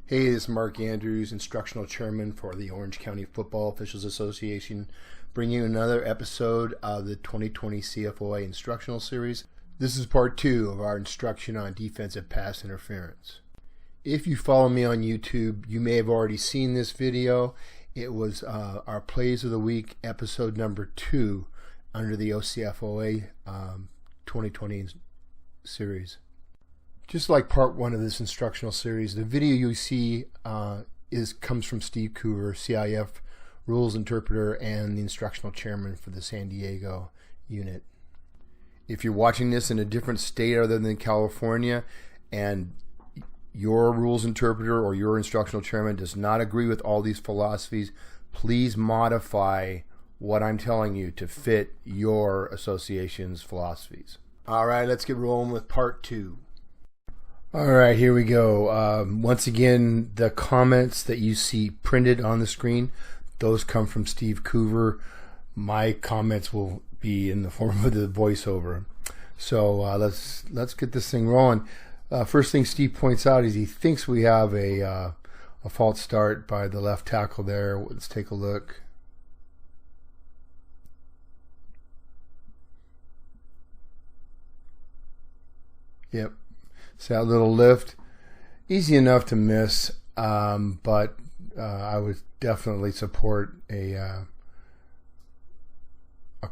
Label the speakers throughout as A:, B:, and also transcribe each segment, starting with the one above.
A: Hey, this is Mark Andrews, Instructional Chairman for the Orange County Football Officials Association, bringing you another episode of the 2020 CFOA Instructional Series. This is part 2 of our instruction on defensive pass interference. If you follow me on YouTube, you may have already seen this video. It was our Plays of the Week, episode number 2, under the OCFOA 2020 series. Just like part 1 of this instructional series, the video you see comes from Steve Coover, CIF Rules Interpreter and the Instructional Chairman for the San Diego unit. If you're watching this in a different state other than California and your Rules Interpreter or your Instructional Chairman does not agree with all these philosophies, please modify what I'm telling you to fit your association's philosophies. All right, let's get rolling with part 2. All right, here we go. Once again, the comments that you see printed on the screen, those come from Steve Coover. My comments will be in the form of the voiceover. So let's get this thing rolling. First thing Steve points out is he thinks we have a false start by the left tackle there. Let's take a look. Yep. So that little lift, easy enough to miss, but I would definitely support a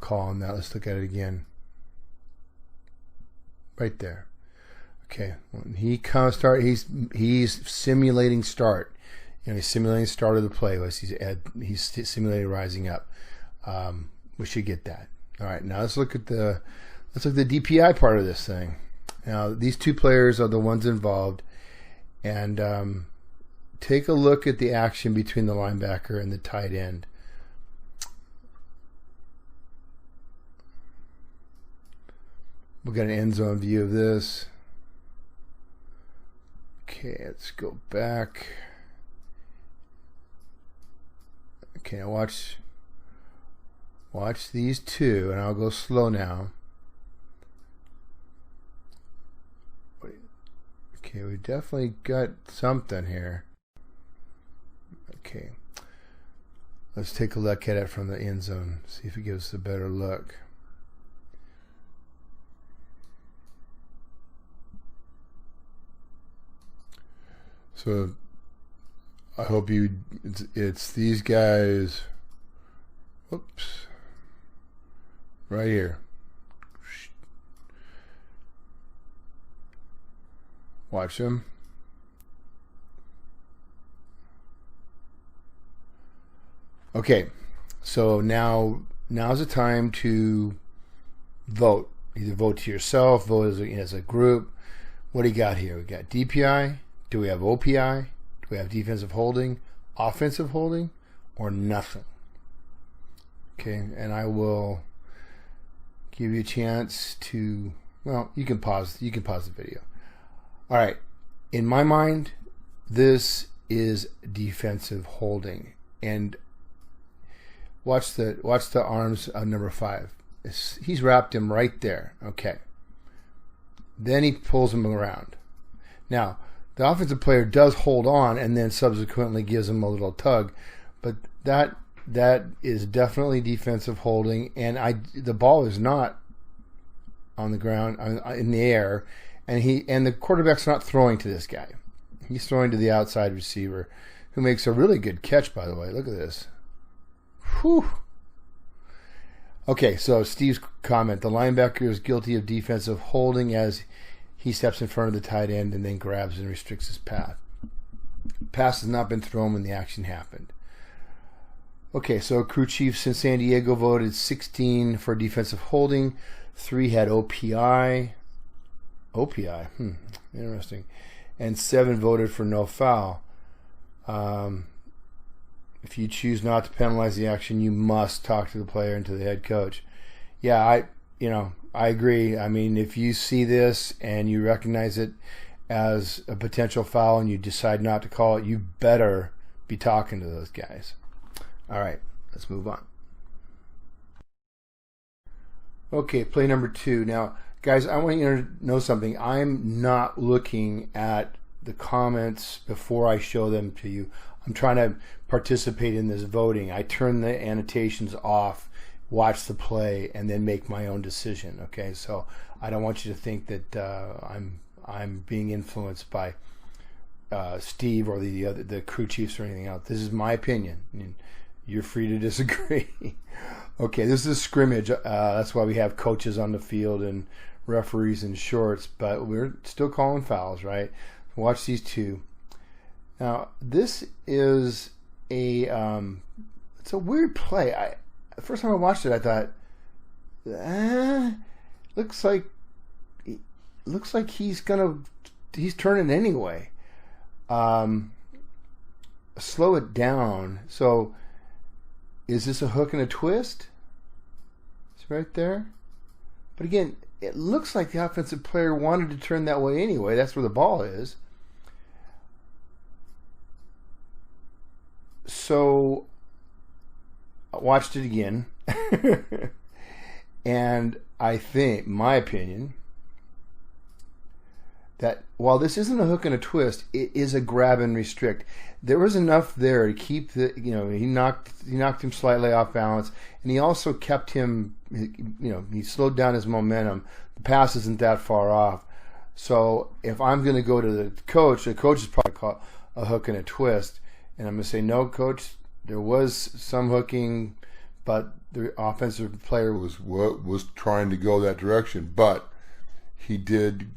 A: call on that. Let's look at it again. Right there. Okay, when he comes start, he's simulating start. You know, he's simulating start of the play. He's simulating rising up. We should get that. All right, now let's look at the DPI part of this thing. Now, these two players are the ones involved, and take a look at the action between the linebacker and the tight end. We'll get an end zone view of this. Okay, let's go back. Okay, now watch these two, and I'll go slow now. Okay, we definitely got something here. Okay. Let's take a look at it from the end zone. See if it gives us a better look. So I hope it's these guys. Oops. Right here. Watch them. Okay, so now's the time to vote. Either vote to yourself, vote as a group. What do you got here? We got DPI. Do we have OPI? Do we have defensive holding, offensive holding, or nothing? Okay, and I will give you a chance to. Well, you can pause. You can pause the video. All right, in my mind, this is defensive holding, and watch the arms of number 5. He's wrapped him right there. Okay, then he pulls him around. Now, the offensive player does hold on, and then subsequently gives him a little tug, but that is definitely defensive holding, and the ball is not on the ground in the air. And the quarterback's not throwing to this guy. He's throwing to the outside receiver, who makes a really good catch, by the way. Look at this. Whew. Okay, so Steve's comment. The linebacker is guilty of defensive holding as he steps in front of the tight end and then grabs and restricts his path. Pass has not been thrown when the action happened. Okay, so crew chiefs in San Diego voted 16 for defensive holding. 3 had OPI. Interesting. And 7 voted for no foul. If you choose not to penalize the action, you must talk to the player and to the head coach. Yeah, I agree. I mean, if you see this and you recognize it as a potential foul and you decide not to call it, you better be talking to those guys. All right, let's move on. Okay, play number 2. Now, guys, I want you to know something. I'm not looking at the comments before I show them to you. I'm trying to participate in this voting. I turn the annotations off, watch the play, and then make my own decision. Okay, so I don't want you to think that I'm being influenced by Steve or the crew chiefs or anything else. This is my opinion. You're free to disagree. Okay, this is a scrimmage. That's why we have coaches on the field and referees in shorts, but we're still calling fouls, right? Watch these two. Now, this is it's a weird play. The first time I watched it, I thought, looks like he's turning anyway. Slow it down. So, is this a hook and a twist? It's right there. But again, it looks like the offensive player wanted to turn that way anyway. That's where the ball is. So, I watched it again. And I think, my opinion, that while this isn't a hook and a twist, it is a grab and restrict. There was enough there to keep he knocked him slightly off balance, and he also kept him, he slowed down his momentum. The pass isn't that far off. So if I'm going to go to the coach is probably called a hook and a twist, and I'm going to say, no, coach, there was some hooking, but the offensive player was trying to go that direction, but he did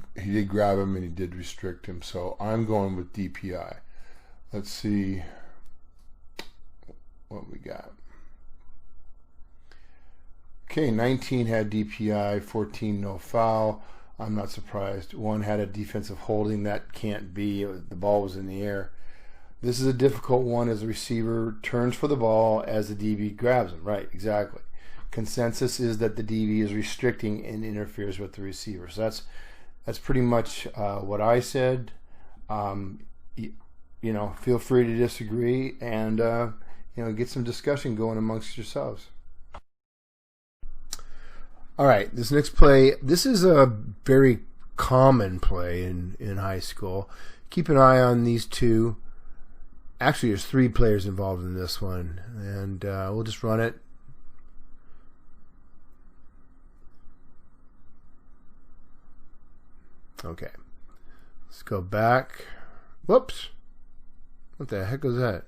A: grab him and he did restrict him. So I'm going with DPI. Let's see what we got. Okay, 19 had DPI, 14 no foul. I'm not surprised. 1 had a defensive holding. That can't be. The ball was in the air. This is a difficult one as the receiver turns for the ball as the DB grabs him. Right, exactly. Consensus is that the DB is restricting and interferes with the receiver. So that's pretty much what I said. Feel free to disagree and get some discussion going amongst yourselves. All right, this next play, this is a very common play in high school. Keep an eye on these two. Actually, there's 3 players involved in this one, and we'll just run it. Okay, let's go back. Whoops. What the heck was that?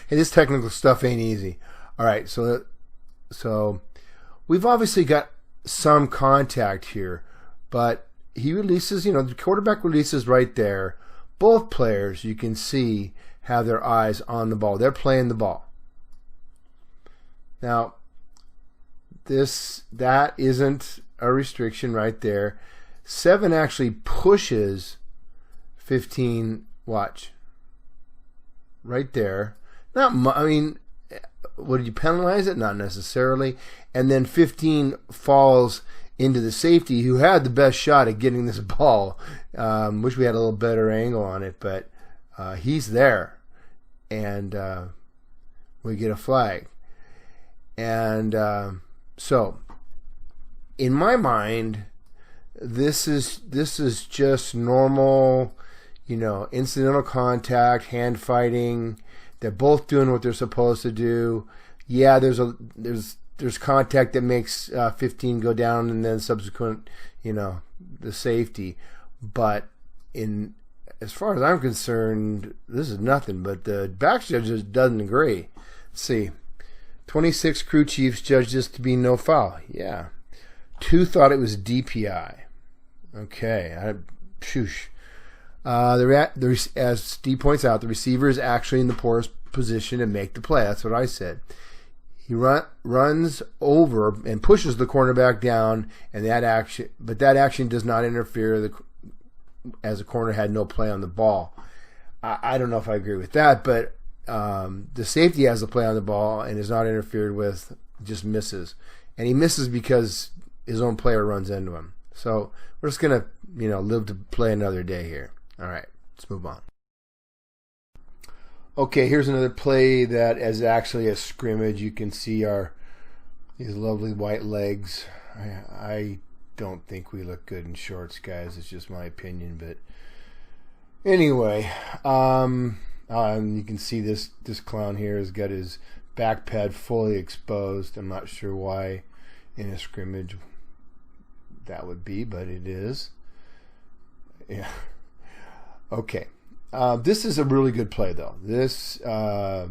A: Hey, this technical stuff ain't easy. All right, so we've obviously got some contact here, but he releases, the quarterback releases right there. Both players, you can see, have their eyes on the ball. They're playing the ball. Now, that isn't a restriction right there. 7 actually pushes 15. Watch. Right there. Would you penalize it? Not necessarily. And then 15 falls into the safety who had the best shot at getting this ball. Wish we had a little better angle on it, but he's there. And we get a flag. And so, in my mind, this is just normal, incidental contact, hand fighting. They're both doing what they're supposed to do. Yeah, there's contact that makes 15 go down and then subsequent, the safety. But as far as I'm concerned, this is nothing. But the back judge just doesn't agree. Let's see. 26 crew chiefs judged this to be no foul. Yeah. 2 thought it was DPI. Okay. As Steve points out, the receiver is actually in the poorest position to make the play. That's what I said. He runs over and pushes the cornerback down, and that action does not interfere as the corner had no play on the ball. I don't know if I agree with that, but the safety has the play on the ball and is not interfered with, just misses. And he misses because his own player runs into him. So we're just going to, live to play another day here. All right, let's move on. Okay, here's another play that is actually a scrimmage. You can see these lovely white legs. I don't think we look good in shorts, guys. It's just my opinion, but anyway, you can see this clown here has got his back pad fully exposed. I'm not sure why in a scrimmage that would be, but it is. Yeah. Okay. This is a really good play, though. This I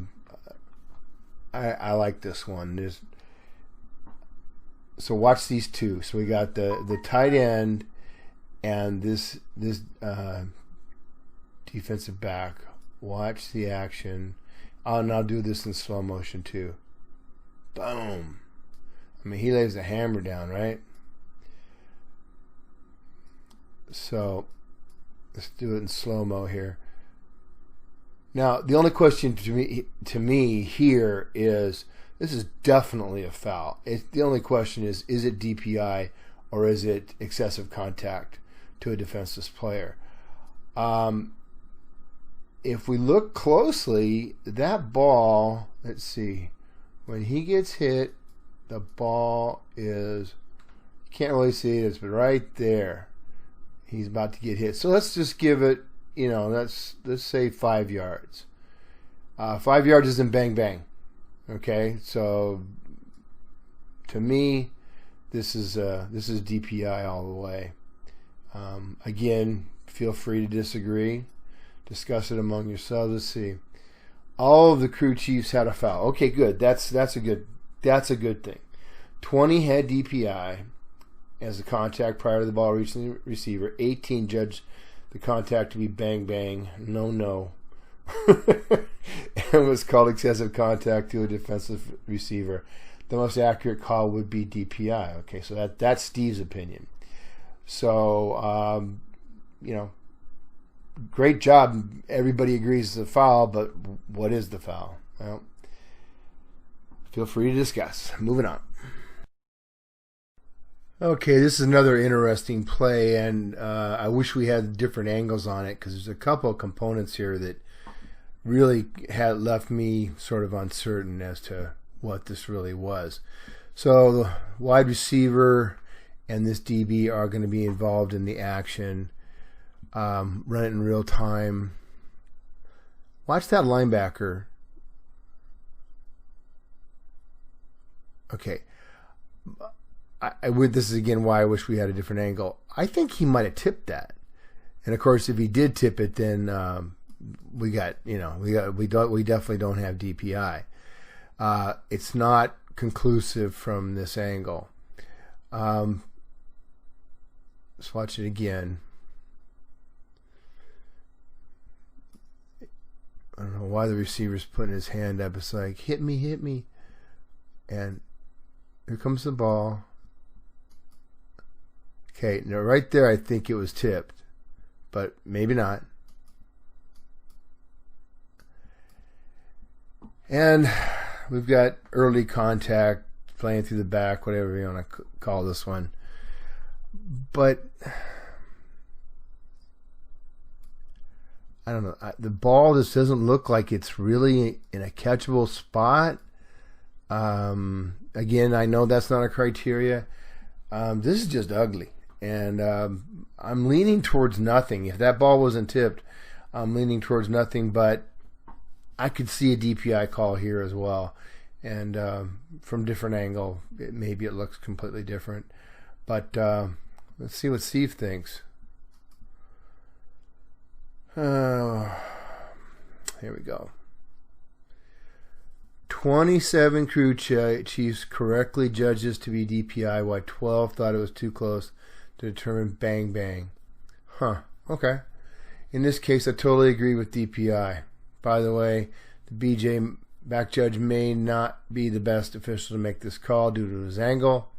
A: like this one. So watch these two. So we got the tight end and this defensive back. Watch the action. Oh, and I'll do this in slow motion too. Boom. I mean, he lays the hammer down, right? So let's do it in slow-mo here. Now, the only question to me here is, this is definitely a foul. The only question is it DPI or is it excessive contact to a defenseless player? If we look closely, that ball, let's see, when he gets hit, the ball is, you can't really see it, it's right there. He's about to get hit. So let's just give it, let's say 5 yards. 5 yards isn't bang bang. Okay, so to me, this is DPI all the way. Again, feel free to disagree. Discuss it among yourselves. Let's see. All of the crew chiefs had a foul. Okay, good. That's a good thing. 20 had DPI as a contact prior to the ball reaching the receiver. 18 judged the contact to be bang bang. No. It was called excessive contact to a defensive receiver. The most accurate call would be DPI. Okay, so that's Steve's opinion. So great job. Everybody agrees it's a foul, but what is the foul? Well, feel free to discuss. Moving on. Okay, this is another interesting play, and I wish we had different angles on it because there's a couple of components here that really had left me sort of uncertain as to what this really was. So the wide receiver and this DB are going to be involved in the action. Run it in real time. Watch that linebacker. Okay. This is again why I wish we had a different angle. I think he might have tipped that, and of course, if he did tip it, then we definitely don't have DPI. It's not conclusive from this angle. Let's watch it again. I don't know why the receiver's putting his hand up. It's like, hit me. And here comes the ball. Okay, now right there I think it was tipped, but maybe not. And we've got early contact, playing through the back, whatever you want to call this one. But I don't know. The ball just doesn't look like it's really in a catchable spot. Again, I know that's not a criteria. This is just ugly. And I'm leaning towards nothing. If that ball wasn't tipped, I'm leaning towards nothing. But I could see a DPI call here as well. And from different angle, maybe it looks completely different. But let's see what Steve thinks. Here we go. 27 crew chiefs correctly judged this to be DPI, while 12 thought it was too close to determine bang bang. Okay. In this case, I totally agree with DPI. By the way, the BJ back judge may not be the best official to make this call due to his angle.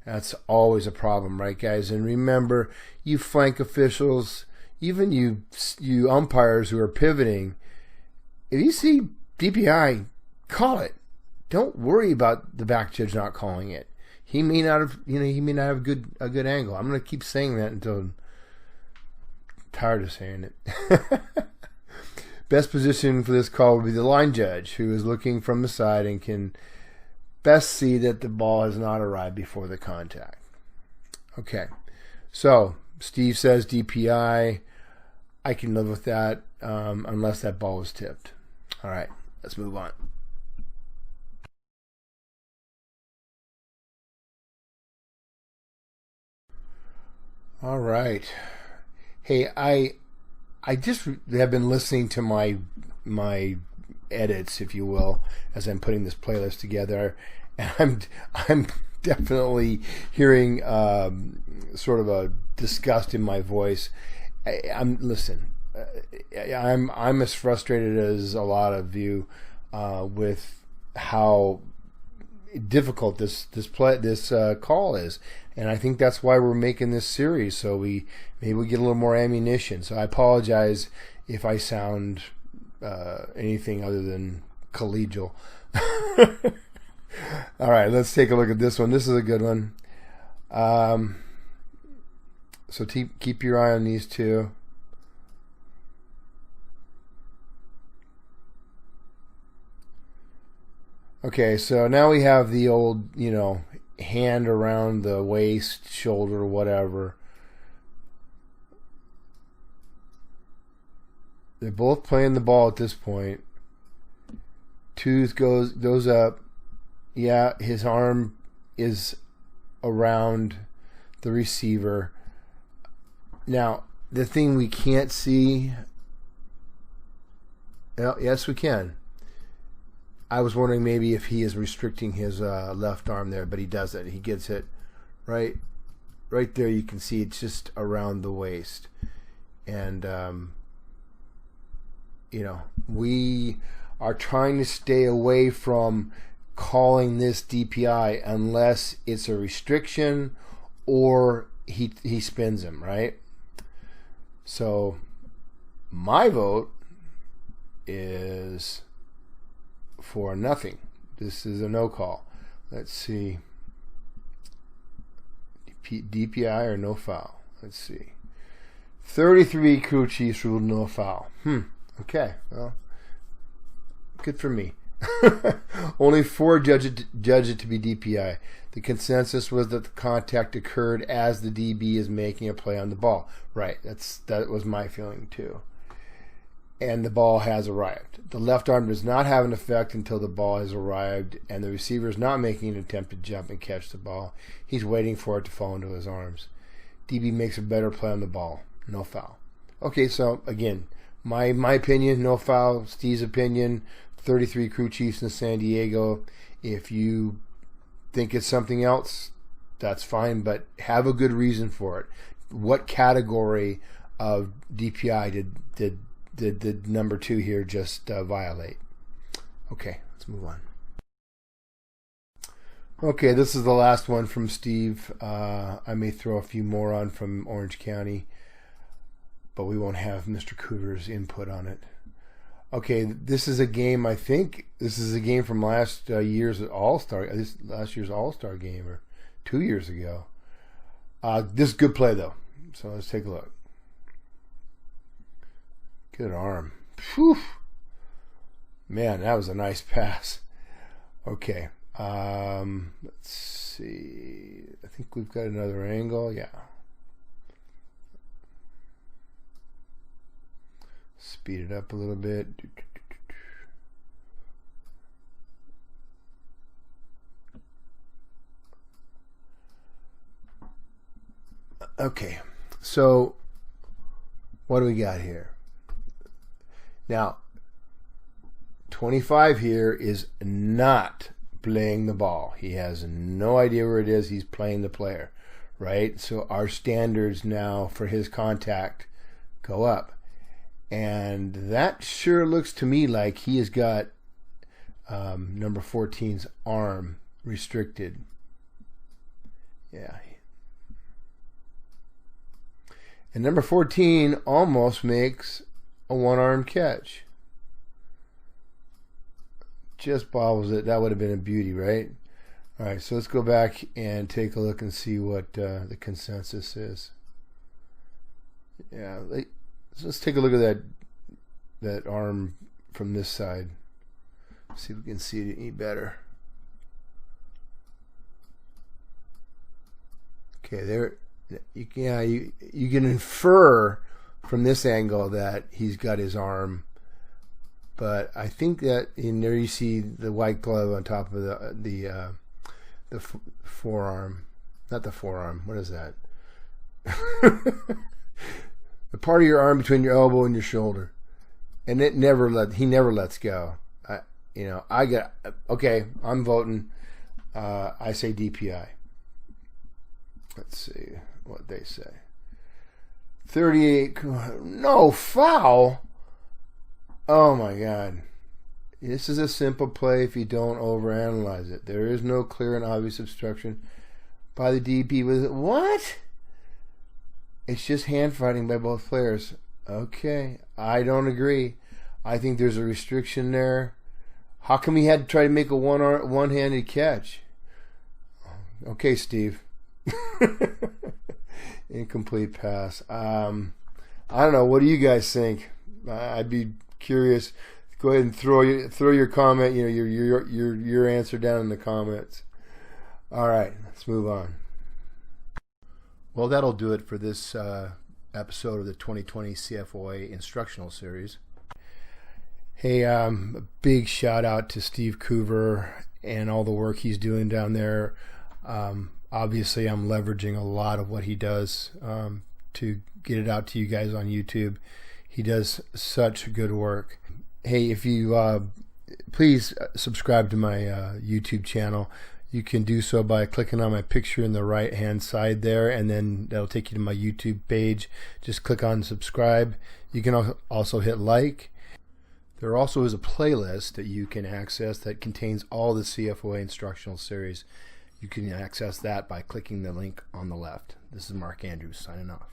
A: That's always a problem, right, guys? And remember, you flank officials, even you umpires who are pivoting, if you see DPI, call it. Don't worry about the back judge not calling it. He may not have, a good angle. I'm going to keep saying that until I'm tired of saying it. Best position for this call would be the line judge, who is looking from the side and can best see that the ball has not arrived before the contact. Okay. So Steve says DPI. I can live with that unless that ball was tipped. All right, let's move on. All right. Hey, I just have been listening to my edits, if you will, as I'm putting this playlist together, and I'm definitely hearing sort of a disgust in my voice. I'm as frustrated as a lot of you with how difficult this call is, and I think that's why we're making this series, so maybe we get a little more ammunition. So I apologize if I sound anything other than collegial. All right, let's take a look at this one. This is a good one. So keep your eye on these two. Okay, so now we have the old, hand around the waist, shoulder, whatever. They're both playing the ball at this point. Tooth goes up. Yeah, his arm is around the receiver. Now, the thing we can't see... Well, yes, we can. I was wondering maybe if he is restricting his left arm there, but he doesn't. He gets it right there. You can see it's just around the waist. And, we are trying to stay away from calling this DPI unless it's a restriction or he spins him, right? So my vote is for nothing. This is a no call. Let's see. DPI or no foul. Let's see. 33 crew chiefs ruled no foul. Okay. Well, good for me. Only 4 judge it to be DPI. The consensus was that the contact occurred as the DB is making a play on the ball. Right. That was my feeling too. And the ball has arrived. The left arm does not have an effect until the ball has arrived, and the receiver is not making an attempt to jump and catch the ball. He's waiting for it to fall into his arms. DB makes a better play on the ball. No foul. Okay, so again, my opinion, no foul. Steve's opinion, 33 crew chiefs in San Diego. If you think it's something else, that's fine, but have a good reason for it. What category of DPI did the number 2 here just violate? Okay, let's move on. Okay, this is the last one from Steve. I may throw a few more on from Orange County, but we won't have Mr. Cooter's input on it. Okay, this is a game, I think, this is a game from last year's All-Star, last year's All-Star game, or 2 years ago. This is good play, though, so let's take a look. Good arm. Whew. Man, that was a nice pass. Okay. Let's see. I think we've got another angle. Yeah. Speed it up a little bit. Okay. So, what do we got here? Now, 25 here is not playing the ball. He has no idea where it is. He's playing the player, right? So our standards now for his contact go up. And that sure looks to me like he has got number 14's arm restricted. Yeah. And number 14 almost makes a one-arm catch. Just bobbles it. That would have been a beauty, right? All right, so let's go back and take a look and see what the consensus is. Yeah, let's take a look at that arm from this side. See if we can see it any better. Okay, you can infer from this angle that he's got his arm, but I think that in there you see the white glove on top of the forearm, not the forearm. What is that? The part of your arm between your elbow and your shoulder, and he never lets go. I'm voting. I say DPI. Let's see what they say. 38. No foul. Oh my God. This is a simple play if you don't overanalyze it. There is no clear and obvious obstruction by the DP with it. What? It's just hand fighting by both players. Okay, I don't agree. I think there's a restriction there. How come he had to try to make a one-handed catch? Okay, Steve. Incomplete pass. I don't know. What do you guys think? I'd be curious. Go ahead and throw your comment. Your answer down in the comments. All right, let's move on. Well, that'll do it for this episode of the 2020 CFOA Instructional Series. Hey, a big shout out to Steve Coover and all the work he's doing down there. Obviously, I'm leveraging a lot of what he does to get it out to you guys on YouTube. He does such good work. Hey, if you please subscribe to my YouTube channel. You can do so by clicking on my picture in the right hand side there, and then that'll take you to my YouTube page. Just click on subscribe. You can also hit like. There also is a playlist that you can access that contains all the CFOA instructional series. You can access that by clicking the link on the left. This is Mark Andrews signing off.